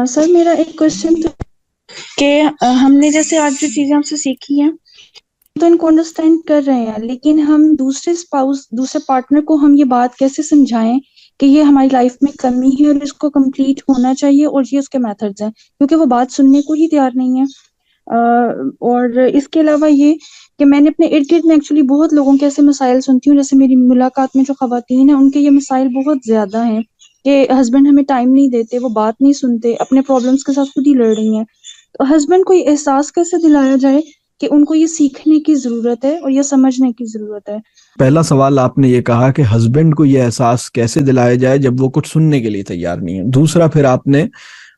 سر میرا ایک کوشچن تھا کہ ہم نے جیسے آج جو چیزیں آپ سے سیکھی ہیں تو ان کو انڈرسٹینڈ کر رہے ہیں، لیکن ہم دوسرے پارٹنر کو ہم یہ بات کیسے سمجھائیں کہ یہ ہماری لائف میں کمی ہے اور اس کو کمپلیٹ ہونا چاہیے اور یہ اس کے میتھڈز ہیں، کیونکہ وہ بات سننے کو ہی تیار نہیں ہے۔ اور اس کے علاوہ یہ کہ میں نے اپنے ارد گرد میں ایکچولی بہت لوگوں کے ایسے مسائل سنتی ہوں، جیسے میری ملاقات میں جو خواتین ہیں ان کے یہ مسائل بہت زیادہ ہیں کہ ہسبینڈ ہمیں ٹائم نہیں دیتے، وہ بات نہیں سنتے، اپنے پرابلمس کے ساتھ خود ہی لڑ رہی ہیں۔ تو ہسبینڈ کو یہ احساس کیسے دلایا جائے کہ ان کو یہ سیکھنے کی ضرورت ہے اور یہ سمجھنے کی ضرورت ہے؟ پہلا سوال آپ نے یہ کہا کہ ہسبینڈ کو یہ احساس کیسے دلایا جائے جب وہ کچھ سننے کے لیے تیار نہیں ہے۔ دوسرا، پھر آپ نے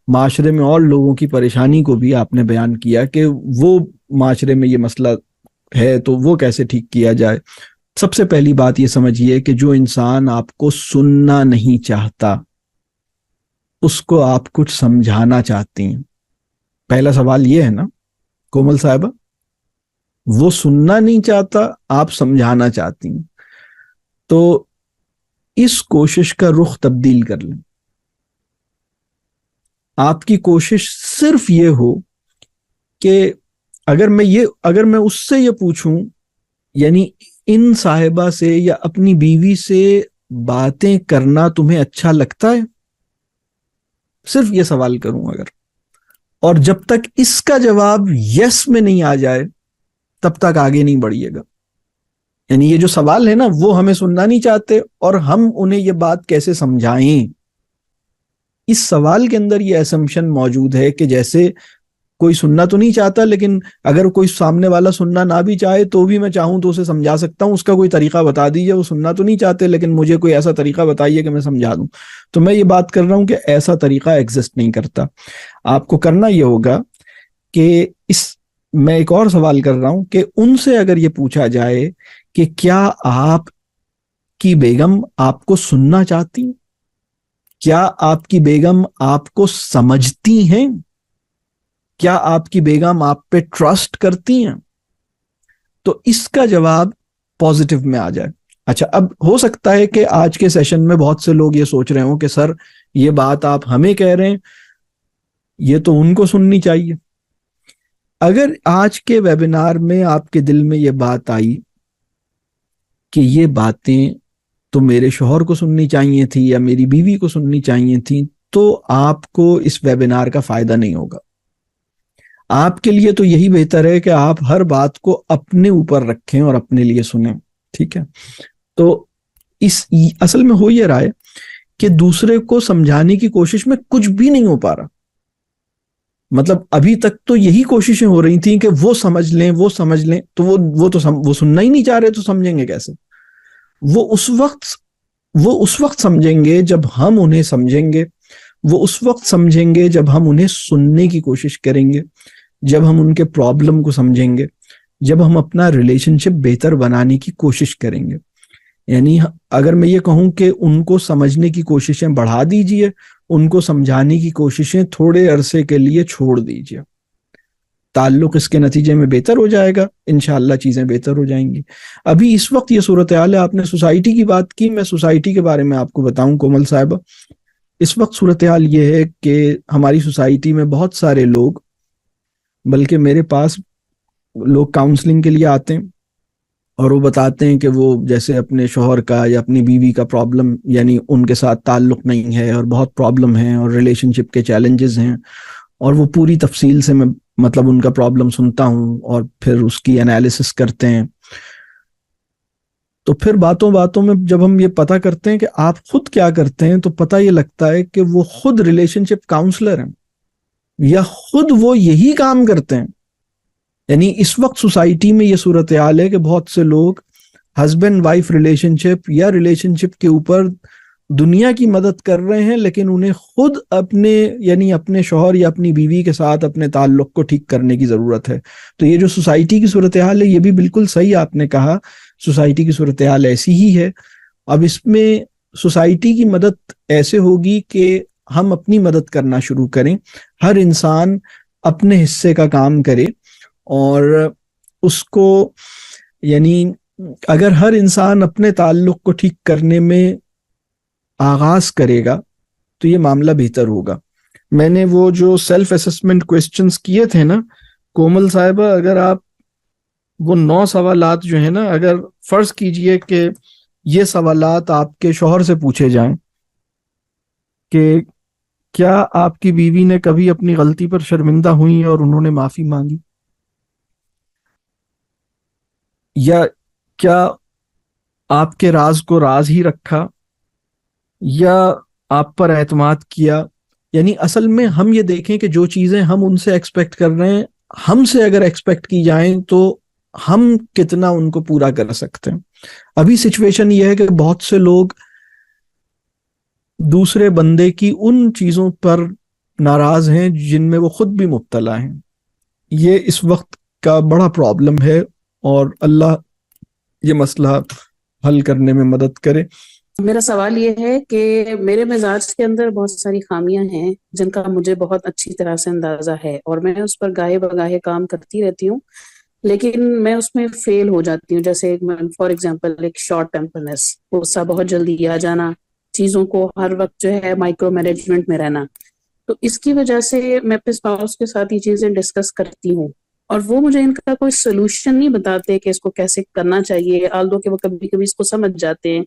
معاشرے میں اور لوگوں کی پریشانی کو بھی آپ نے بیان کیا کہ وہ معاشرے میں یہ مسئلہ ہے تو وہ کیسے ٹھیک کیا جائے۔ سب سے پہلی بات یہ سمجھیے کہ جو انسان آپ کو سننا نہیں چاہتا اس کو آپ کچھ سمجھانا چاہتی ہیں۔ پہلا سوال یہ ہے نا کومل صاحبہ، وہ سننا نہیں چاہتا، آپ سمجھانا چاہتی ہیں، تو اس کوشش کا رخ تبدیل کر لیں۔ آپ کی کوشش صرف یہ ہو کہ اگر میں اس سے یہ پوچھوں، یعنی ان صاحبہ سے یا اپنی بیوی سے باتیں کرنا تمہیں اچھا لگتا ہے، صرف یہ سوال کروں اگر، اور جب تک اس کا جواب یس میں نہیں آ جائے تب تک آگے نہیں بڑھیے گا۔ یعنی یہ جو سوال ہے نا، وہ ہمیں سننا نہیں چاہتے اور ہم انہیں یہ بات کیسے سمجھائیں، اس سوال کے اندر یہ اسمپشن موجود ہے کہ جیسے کوئی سننا تو نہیں چاہتا، لیکن اگر کوئی سامنے والا سننا نہ بھی چاہے تو بھی میں چاہوں تو اسے سمجھا سکتا ہوں، اس کا کوئی طریقہ بتا دیجیے، وہ سننا تو نہیں چاہتے لیکن مجھے کوئی ایسا طریقہ بتائیے کہ میں سمجھا دوں۔ تو میں یہ بات کر رہا ہوں کہ ایسا طریقہ ایگزسٹ نہیں کرتا۔ آپ کو کرنا یہ ہوگا کہ میں ایک اور سوال کر رہا ہوں کہ ان سے اگر یہ پوچھا جائے کہ کیا آپ کی بیگم آپ کو سننا چاہتی ہیں، کیا آپ کی بیگم آپ کو سمجھتی ہیں، کیا آپ کی بیگم آپ پہ ٹرسٹ کرتی ہیں، تو اس کا جواب پازیٹیو میں آ جائے۔ اچھا، اب ہو سکتا ہے کہ آج کے سیشن میں بہت سے لوگ یہ سوچ رہے ہوں کہ سر یہ بات آپ ہمیں کہہ رہے ہیں، یہ تو ان کو سننی چاہیے۔ اگر آج کے ویبینار میں آپ کے دل میں یہ بات آئی کہ یہ باتیں تو میرے شوہر کو سننی چاہیے تھی یا میری بیوی کو سننی چاہیے تھی، تو آپ کو اس ویبینار کا فائدہ نہیں ہوگا۔ آپ کے لیے تو یہی بہتر ہے کہ آپ ہر بات کو اپنے اوپر رکھیں اور اپنے لیے سنیں، ٹھیک ہے؟ تو اصل میں ہو یہ رہا ہے کہ دوسرے کو سمجھانے کی کوشش میں کچھ بھی نہیں ہو پا رہا۔ مطلب ابھی تک تو یہی کوششیں ہو رہی تھیں کہ وہ سمجھ لیں، تو وہ سننا ہی نہیں چاہ رہے، تو سمجھیں گے کیسے؟ وہ اس وقت سمجھیں گے جب ہم انہیں سمجھیں گے، وہ اس وقت سمجھیں گے جب ہم انہیں سننے کی کوشش کریں گے، جب ہم ان کے پرابلم کو سمجھیں گے، جب ہم اپنا ریلیشن شپ بہتر بنانے کی کوشش کریں گے۔ یعنی اگر میں یہ کہوں کہ ان کو سمجھنے کی کوششیں بڑھا دیجئے، ان کو سمجھانے کی کوششیں تھوڑے عرصے کے لیے چھوڑ دیجئے، تعلق اس کے نتیجے میں بہتر ہو جائے گا، انشاءاللہ چیزیں بہتر ہو جائیں گی۔ ابھی اس وقت یہ صورتحال ہے، آپ نے سوسائٹی کی بات کی، میں سوسائٹی کے بارے میں آپ کو بتاؤں کومل صاحبہ، اس وقت صورتحال یہ ہے کہ ہماری سوسائٹی میں بہت سارے لوگ، بلکہ میرے پاس لوگ کاؤنسلنگ کے لیے آتے ہیں اور وہ بتاتے ہیں کہ وہ جیسے اپنے شوہر کا یا اپنی بیوی کا پرابلم، یعنی ان کے ساتھ تعلق نہیں ہے اور بہت پرابلم ہے اور ریلیشن شپ کے چیلنجز ہیں، اور وہ پوری تفصیل سے میں مطلب ان کا پرابلم سنتا ہوں اور پھر اس کی انالیسس کرتے ہیں۔ تو پھر باتوں میں جب ہم یہ پتہ کرتے ہیں کہ آپ خود کیا کرتے ہیں، تو پتہ یہ لگتا ہے کہ وہ خود ریلیشن شپ کاؤنسلر ہیں یا خود وہ یہی کام کرتے ہیں۔ یعنی اس وقت سوسائٹی میں یہ صورتحال ہے کہ بہت سے لوگ ہسبینڈ وائف ریلیشن شپ یا ریلیشن شپ کے اوپر دنیا کی مدد کر رہے ہیں، لیکن انہیں خود اپنے شوہر یا اپنی بیوی کے ساتھ اپنے تعلق کو ٹھیک کرنے کی ضرورت ہے۔ تو یہ جو سوسائٹی کی صورتحال ہے، یہ بھی بالکل صحیح آپ نے کہا، سوسائٹی کی صورتحال ایسی ہی ہے۔ اب اس میں سوسائٹی کی مدد ایسے ہوگی کہ ہم اپنی مدد کرنا شروع کریں، ہر انسان اپنے حصے کا کام کرے، اور اس کو یعنی اگر ہر انسان اپنے تعلق کو ٹھیک کرنے میں آغاز کرے گا تو یہ معاملہ بہتر ہوگا۔ میں نے وہ جو سیلف اسسمنٹ کوسچنز کیے تھے نا کومل صاحبہ، اگر آپ وہ 9 سوالات جو ہیں نا، اگر فرض کیجئے کہ یہ سوالات آپ کے شوہر سے پوچھے جائیں کہ کیا آپ کی بیوی نے کبھی اپنی غلطی پر شرمندہ ہوئی اور انہوں نے معافی مانگی، یا کیا آپ کے راز کو راز ہی رکھا، یا آپ پر اعتماد کیا. یعنی اصل میں ہم یہ دیکھیں کہ جو چیزیں ہم ان سے ایکسپیکٹ کر رہے ہیں، ہم سے اگر ایکسپیکٹ کی جائیں تو ہم کتنا ان کو پورا کر سکتے ہیں. ابھی سچویشن یہ ہے کہ بہت سے لوگ دوسرے بندے کی ان چیزوں پر ناراض ہیں جن میں وہ خود بھی مبتلا ہیں. یہ اس وقت کا بڑا پرابلم ہے، اور اللہ یہ مسئلہ حل کرنے میں مدد کرے. میرا سوال یہ ہے کہ میرے مزاج کے اندر بہت ساری خامیاں ہیں جن کا مجھے بہت اچھی طرح سے اندازہ ہے، اور میں اس پر گاہے بگاہے کام کرتی رہتی ہوں، لیکن میں اس میں فیل ہو جاتی ہوں. جیسے فار ایگزامپل ایک شارٹ ٹیمپرنس، غصہ بہت جلدی آ جانا، چیزوں کو ہر وقت جو ہے مائکرو مینجمنٹ میں رہنا. تو اس کی وجہ سے میں اپنے اسپاؤس کے ساتھ یہ چیزیں ڈسکس کرتی ہوں، اور وہ مجھے ان کا کوئی سولوشن نہیں بتاتے کہ اس کو کیسے کرنا چاہیے، آلدو کہ وہ کبھی کبھی اس کو سمجھ جاتے ہیں